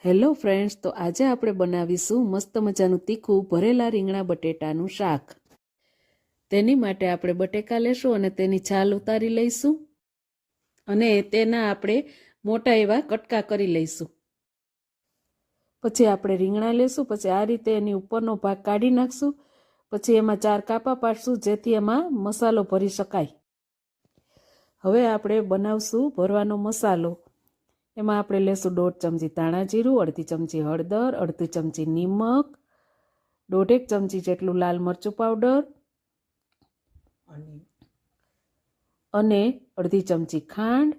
Hello friends, તો આજે આપણે બનાવીશું મસ્ત મજાનું તીખું ભરેલા રીંગણા બટેટાનું શાક. તેની માટે આપણે બટેકા લેશું અને તેની છાલ ઉતારી લઈશું અને તેના આપણે મોટા એવા કટકા કરી લઈશું. પછી આપણે રીંગણા લેશું, પછી આ રીતે એની ઉપરનો ભાગ કાઢી નાખશું. પછી એમાં 4 કાપા પાડશું જેથી એમાં મસાલો ભરી શકાય. હવે આપણે બનાવશું ભરવાનો મસાલો. એમાં આપણે લેશું 1.5 ચમચી ધાણા જીરું, 1/2 ચમચી હળદર, 1/2 ચમચી નિમક, 1.5 ચમચી જેટલું લાલ મરચું પાવડર અને 1/2 ચમચી ખાંડ,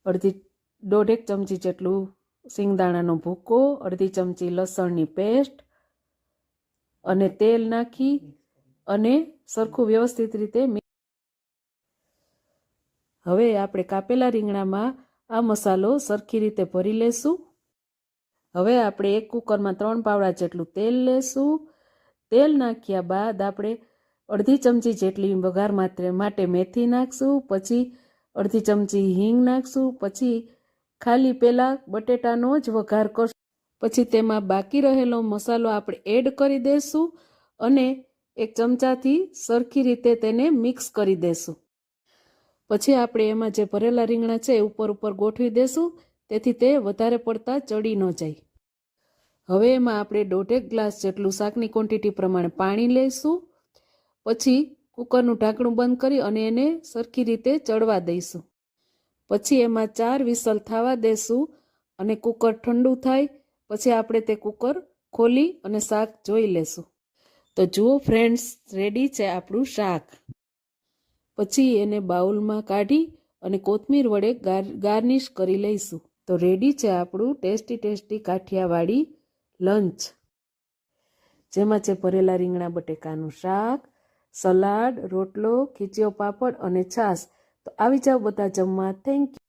1.5 ચમચી જેટલું સિંગદાણાનો ભૂકો, 1/2 ચમચી લસણની પેસ્ટ અને તેલ નાખી અને સરખું વ્યવસ્થિત રીતે. હવે આપણે કાપેલા રીંગણામાં આ મસાલો સરખી રીતે ભરી લેશું. હવે આપણે એક કુકરમાં 3 પાવડા જેટલું તેલ લેશું. તેલ નાખ્યા બાદ આપણે 1/2 ચમચી જેટલી વઘાર માટે મેથી નાખશું. પછી 1/2 ચમચી હિંગ નાખશું. પછી ખાલી પહેલાં બટેટાનો જ વઘાર કરશું. પછી તેમાં બાકી રહેલો મસાલો આપણે એડ કરી દઈશું અને એક ચમચાથી સરખી રીતે તેને મિક્સ કરી દઈશું. પછી આપણે એમાં જે ભરેલા રીંગણા છે એ ઉપર ગોઠવી દેશું તેથી તે વધારે પડતા ચડી ન જાય. હવે એમાં આપણે 1.5 ગ્લાસ જેટલું શાકની ક્વોન્ટિટી પ્રમાણે પાણી લઈશું. પછી કુકરનું ઢાંકણું બંધ કરી અને એને સરખી રીતે ચડવા દઈશું. પછી એમાં 4 વિસલ થવા દેશું અને કુકર ઠંડુ થાય પછી આપણે તે કુકર ખોલી અને શાક જોઈ લેશું. તો જુઓ ફ્રેન્ડ્સ, રેડી છે આપણું શાક. પછી એને બાઉલમાં કાઢી અને કોથમીર વડે ગાર્નિશ કરી લઈશું. તો રેડી છે આપણું ટેસ્ટી કાઠિયાવાડી લંચ, જેમાં છે ભરેલા રીંગણા બટેકાનું શાક, સલાડ, રોટલો, ખીચયો પાપડ અને છાશ. તો આવી જાઓ બધા જમવા. Thank you.